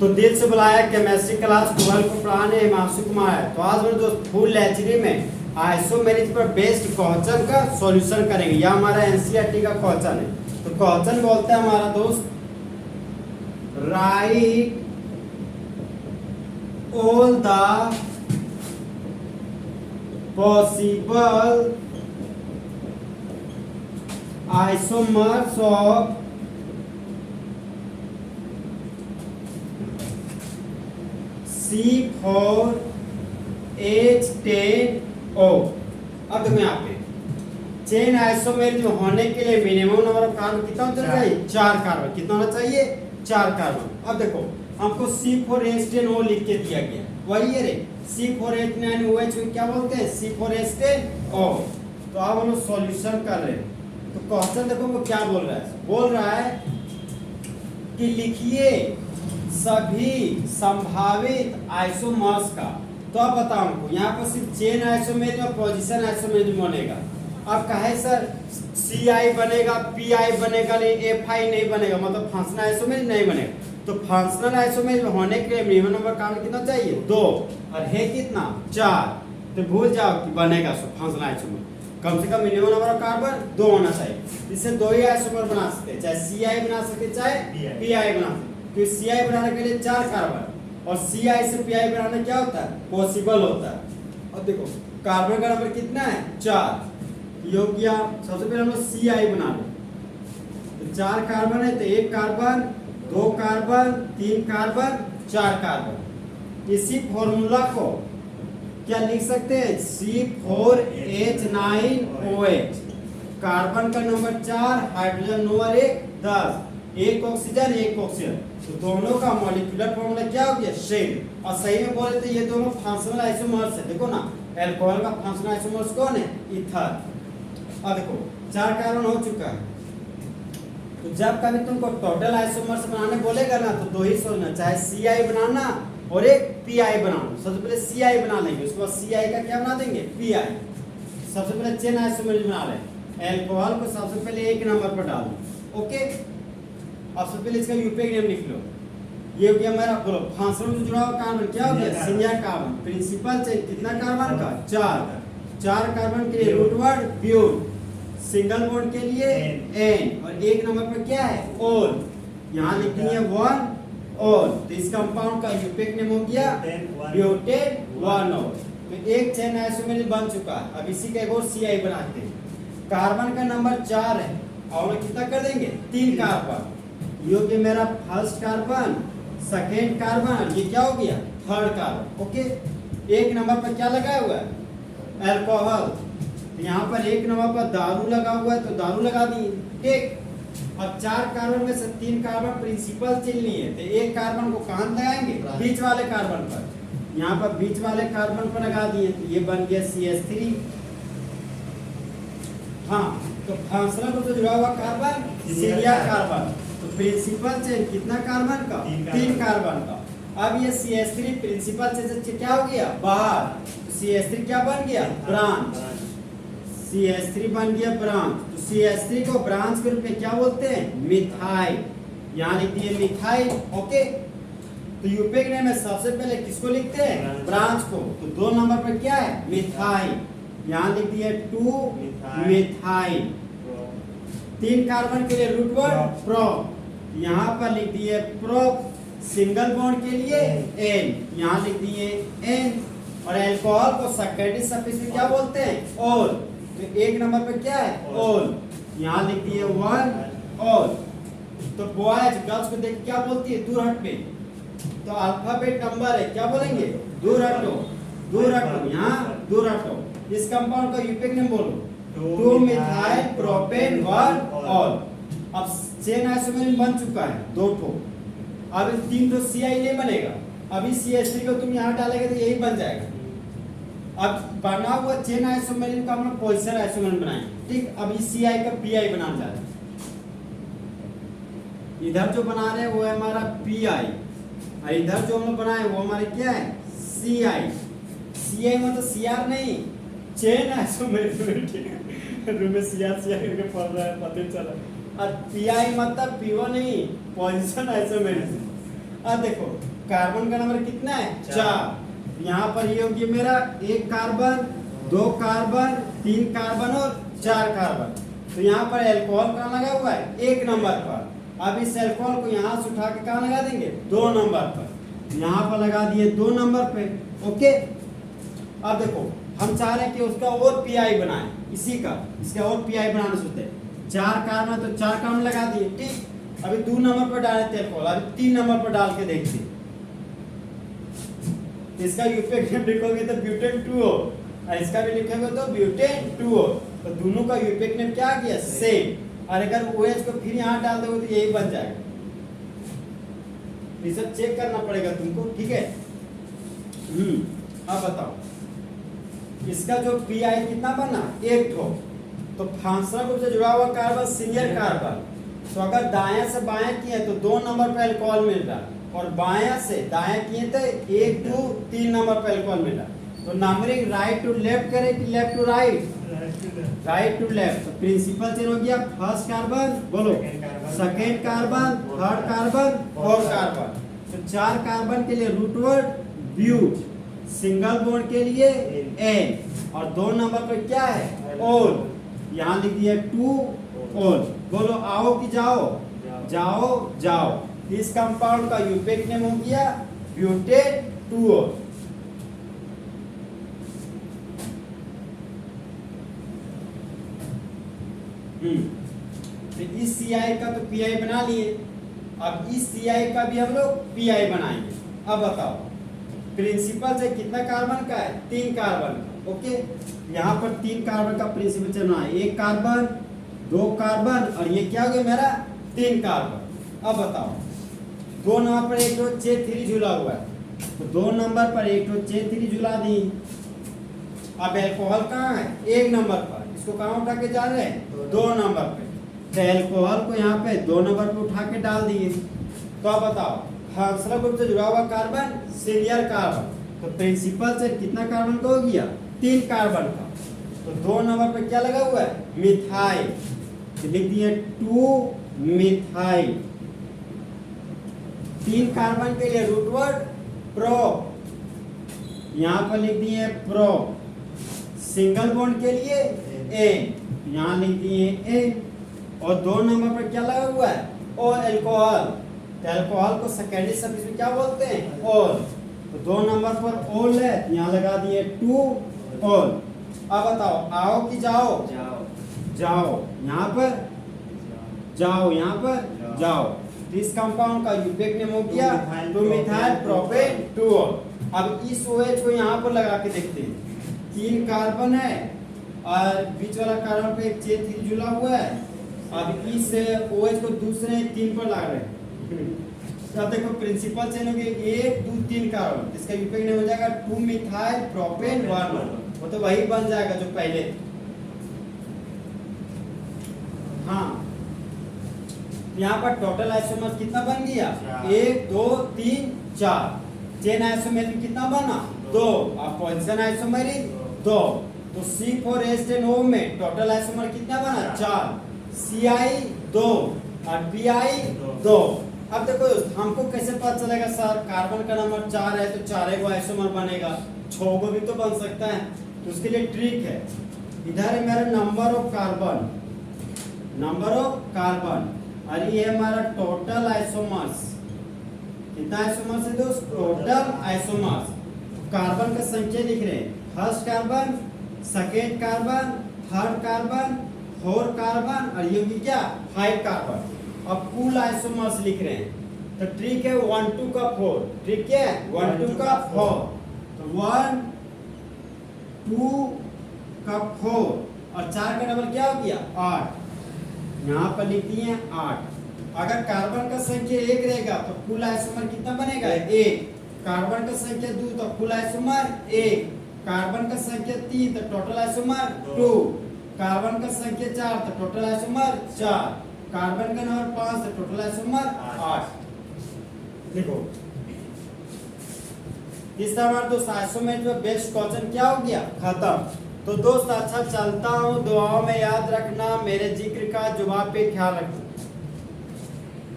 तो दिल से बुलाया केमिस्ट्री क्लास 12 को पढ़ाने हिमांशु कुमार है। तो आज मेरे दोस्त फुल लेक्चरी में आइसोमेरिक पर बेस्ड क्वेश्चन का सॉल्यूशन करेंगे। यह हमारा एनसीईआरटी का क्वेश्चन है। तो क्वेश्चन बोलता है हमारा दोस्त, right all the possible isomers of C4H10O। अब देखो यहाँ पे चेन आइसोमेरिक होने के लिए मिनिमम नंबर ऑफ कार्बन कितना होना चाहिए? 4 कार्बन। कितना होना चाहिए? 4 कार्बन। अब देखो हमको C4H10O लिख के दिया गया, वही है रे C4H9OH को क्या बोलते हैं? C4H10O। तो अब हम लोग सॉल्यूशन कर रहे हैं। तो क्वेश्चन देखो वो क्या बोल रहा है? बोल रहा है कि लिखिए सभी संभावित आइसोमर्स का। तो अब बताओ हमको यहाँ पर सिर्फ चेन आइसोमेरिक और पोजीशन आइसोमेरिक बनेगा। अब कहे सर CI बनेगा, PI बनेगा, नहीं FI नहीं बनेगा, मतलब फंक्शनल आइसोमेरिक नहीं बनेगा। तो फंक्शनल आइसोमेरिक होने के लिए मिनिमम नंबर कार्बन कितना चाहिए? 2 और है कितना? 4। तो भूल जाओ कि बनेगा सब फंक्शनल आइसोमेरिक। कम से कम मिनिमम नंबर ऑफ कार्बन 2 होना चाहिए। इससे 2 ही आइसोमर बना सकते हैं, चाहे CI बना सकते हैं चाहे PI बना सकते हैं। क्योंकि CI बनाने के लिए 4 कार्बन और CI से PI बनाना क्या होता है? पॉसिबल होता है। और देखो कार्बन का नंबर कितना है? 4। ये हो गया। सबसे पहले हम लोग CI बना लो। तो 4 कार्बन है तो 1 कार्बन, 2 कार्बन, 3 कार्बन, 4 कार्बन। इसी फॉर्मूला को क्या लिख सकते हैं? C4H9OH। कार्बन का number 4, hydrogen number 1, 10। 1 oxygen 1 oxygen. तो दोनों का मॉलिक्यूलर फॉर्मूला क्या हो गया? सेम। और सही में बोले तो ये दोनों फंक्शनल आइसोमर्स है। देखो ना, अल्कोहल का फंक्शनल आइसोमर्स कौन है? ईथर। अब देखो 4 कार्बन हो चुका है। तो जब कभी तुमको टोटल आइसोमर्स बनाने बोलेगा ना तो 2 ही सोचना, चाहे CI बनाना और एक PI बनाना। सबसे पहले CI बना लेंगे, उसके बाद CI का क्या बना देंगे? PI। सबसे पहले चेन आइसोमेरिक बना रहे हैं। अल्कोहल को सबसे पहले 1 नंबर पर डाल दो। ओके, अब सबसे पहले इसका यूपीए नेम लिख लो। ये हो गया मेरा, बोलो फंक्शनल से जुड़ा हुआ कार्बन क्या हो गया? Single carbon. प्रिंसिपल चेन कितना कार्बन का? 4 कार्बन के लिए root word but, single bond के लिए N, और 1 नंबर पर क्या है? ऑल। यहाँ लिख दिए 1 ऑल। तो इस कंपाउंड का यूपीए नेम हो गया ब्यूटेन 1 ऑल। तो एक चेन आइसोमेरिक बन चुका है। अब इसी का एक और CI बनाते हैं। कार्बन का नंबर 4 है और कितना कर देंगे? 3 कार्बन। ये हो गया मेरा फर्स्ट कार्बन, सेकेंड कार्बन, ये क्या हो गया? Third carbon. ओके, 1 नंबर पर क्या लगा हुआ है? अल्कोहल। तो यहाँ पर 1 नंबर पर दारू लगा हुआ है तो दारू लगा दिए। ठीक। अब 4 कार्बन में से 3 कार्बन प्रिंसिपल चिन्ह लिए, तो 1 कार्बन को कहाँ लगाएंगे? बीच वाले कार्बन पर। यहाँ पर बीच वाले कार्बन पर लगा दिए तो ये बन गया CH3। हाँ, तो फंक्शनल से जुड़ा हुआ कार्बन सिंगल कार्बन। तो प्रिंसिपल चेन कितना कार्बन का? 3 कार्बन का। अब ये CH3 प्रिंसिपल चेन से क्या हो गया? बाहर। तो CH3 क्या बन गया? ब्रांच। CH3 बन गया ब्रांच। तो CH3 को ब्रांच के रूप में क्या बोलते हैं? मिथाइल। यहाँ लिख दिए मिथाइल। ओके, तो यूपीए नेम में सबसे पहले किसको लिखते हैं? ब्रांच को। तो 2 नंबर पर क्या है? मिथाइल। यहाँ लिख दिए 2 मिथाइल। 3 कार्बन के लिए रूट वर्ड प्रो। यहाँ पर लिख दिए प्रो। सिंगल बॉन्ड के लिए N, यहाँ लिख दिए N। और अल्कोहल को सेकेंडरी सफिक्स में क्या बोलते हैं? ऑल। तो 1 नंबर पे क्या है? ऑल। यहाँ लिख दिए 1 ऑल। तो बॉयज गर्ल्स को देख क्या बोलती है? दूर हट पे। तो अल्फाबेट नंबर है, क्या बोलेंगे? दूर हटो, दूर हटो, यहाँ दूर हटो। इस कंपाउंड का यूपीए नेम बोलो 2 मिथाइल प्रोपेन 1 ऑल। अब चेन आइसोमेरिक बन चुका है 2 ठो। अब 3 ठो CI नहीं बनेगा। अभी CH3 को तुम यहाँ डालेंगे तो यही बन जाएगा। अब बना हुआ चेन आइसोमेरिक का हम लोग पोजीशन आइसोमेरिक बनाएंगे। ठीक, अब इस CI का PI बनाना चाह रहे हैं। इधर जो बना रहे हैं वो है हमारा PI और इधर जो हम लोग बनाए वो हमारे क्या है? CI। CI मतलब CR नहीं, चेन आइसोमेरिक। रूम में CR करके पढ़ रहा है, पता चला। और PI मतलब PO नहीं, पोजीशन आइसोमेरिक। अब देखो कार्बन का नंबर कितना है 4, यहाँ पर ये होगी मेरा 1 कार्बन 2 कार्बन 3 कार्बन और 4 कार्बन। तो यहाँ पर एल्कोहल कहाँ लगा हुआ है 1 नंबर पर। अब इस एल्कोहल को यहाँ से उठा के कहाँ लगा देंगे 2 नंबर पर, यहाँ पर लगा दिए 2 नंबर पे। ओके, अब देखो हम चाह रहे हैं कि उसका और पीआई बनाए, इसी का इसका और पीआई बनाना सोचते हैं। 4 कार्बन तो 4 कार्बन लगा दिए, ठीक। अभी 2 नंबर पर डाले थे एल्कोहल, अभी 3 नंबर पर डाल के देखते हैं। इसका यूपेक नेम लिखोगे तो ब्यूटेन 2 हो, और इसका भी लिखोगे तो ब्यूटेन 2 हो। तो दोनों का यूपेक नेम क्या आ गया सेम। और अगर OH को फिर यहाँ डाल दोगे तो यही बन जाएगा। ये सब चेक करना पड़ेगा तुमको, ठीक है। अब बताओ इसका जो पीआई कितना बना 1 ठो। तो फांसला ग्रुप से जुड़ा हुआ कार्बन सीनियर कार्बन, तो अगर दाएं से बाएं किए तो 2 नंबर पर एल्कोहल मिल रहा, और बाएं से दाएं किए तो 1 2 3 नंबर पर एल्कोहल मिल रहा। तो नंबरिंग राइट टू लेफ्ट करे कि left to right, right to left. तो प्रिंसिपल चेन हो गया फर्स्ट कार्बन, बोलो second carbon, third carbon, fourth carbon. तो 4 कार्बन के लिए root word but, single bond के लिए एन, और 2 नंबर पर क्या है ओल, यहाँ लिख दिया 2 ओल। बोलो आओ कि जाओ, जाओ जाओ। इस कंपाउंड का यूपेक नेम हो गया ब्यूटेन 2 ओल। तो इस CI का तो PI बना लिए, अब इस CI का भी हम लोग PI बनाएंगे। अब बताओ प्रिंसिपल से कितना कार्बन का है 3 कार्बन का। ओके, यहाँ पर 3 कार्बन का प्रिंसिपल चलना है, 1 कार्बन 2 कार्बन, और ये क्या हो गया मेरा 3 कार्बन। अब बताओ 2 नंबर पर एक CH3 जुड़ा हुआ है, तो 2 नंबर पर एक CH3 जुड़ा दी। अब एल्कोहल कहाँ है 1 नंबर पर, इसको कहाँ उठा के जा रहे हैं 2 नंबर पे। तो एल्कोहल को यहाँ पे 2 नंबर पे उठा के डाल दिए। तो अब बताओ फांसला ग्रुप से जुड़ा हुआ कार्बन सीनियर कार्बन, तो प्रिंसिपल से कितना कार्बन का हो गया 3 कार्बन का। तो 2 नंबर पे क्या लगा हुआ है मिथाइल, तो लिख दिए 2 मिथाइल। 3 कार्बन के लिए रूट वर्ड प्रो, यहाँ पर लिख दिए प्रो। सिंगल बॉन्ड के लिए एन, यहाँ लिख दिए एन। और 2 नंबर पर क्या लगा हुआ है ओ एल्कोहल, तो एल्कोहल को सेकेंडरी सफिक्स में क्या बोलते हैं ओल। तो 2 नंबर पर ओल है, यहाँ लगा दिए 2 ओल। अब बताओ आओ कि जाओ, जाओ यहाँ पर, जाओ यहाँ पर जाओ। तो इस कंपाउंड का यूपेक नेम हो गया 2 मिथाइल प्रोपेन 2 ओल। अब इस OH को यहाँ पर लगा के देखते हैं, 3 कार्बन है और बीच वाला कार्बन पे एक CH3 जुड़ा हुआ है। अब इस OH को दूसरे 3 पर लगा रहे हैं। अब देखो प्रिंसिपल चेन हो गई 1 2 3 कार्बन, इसका यूपेक नेम हो जाएगा 2 मिथाइल प्रोपेन 1 ओल। वो तो वही बन जाएगा जो पहले। हाँ, यहाँ पर टोटल आइसोमर कितना बन गया 1 2 3 4। चेन आइसोमेर कितना बना 2, और पोजीशन आइसोमर 2। तो C4H10O में टोटल आइसोमर कितना बना 4, CI 2 और PI 2। अब देखो हमको कैसे पता चलेगा सर कार्बन का नंबर 4 है तो 4 गो आइसोमर बनेगा, 6 गो भी तो बन सकता है। तो उसके लिए ट्रिक है, इधर है मेरा number of carbon, number of carbon, और ये है हमारा टोटल आइसोमर्स। कितना आइसोमर्स है दोस्त टोटल आइसोमर्स। कार्बन का संख्या लिख रहे हैं, first carbon, second carbon, third carbon, fourth carbon, और ये भी क्या 5 कार्बन। अब कुल आइसोमर्स लिख रहे हैं, तो ट्रिक है 1 2 का 4। ट्रिक क्या है 1 2 का 4। तो 1 2 का 4 और 4 का डबल क्या हो गया 8। यहाँ पर लिख दिए 8। अगर कार्बन का संख्या 1 रहेगा तो कुल आइसोमर कितना बनेगा 1। कार्बन का संख्या 2 तो कुल आइसोमर 1। कार्बन का संख्या 3 तो टोटल आइसोमर 2। कार्बन का संख्या 4 तो टोटल आइसोमर 4। कार्बन का नंबर 5 तो टोटल आइसोमर 8। देखो इस तरह हमारे दोस्त आइसोमेर में बेस्ट क्वेश्चन क्या हो गया खत्म। तो दोस्त अच्छा चलता हूँ, दुआओं में याद रखना, मेरे जिक्र का जुबान पे ख्याल रखना।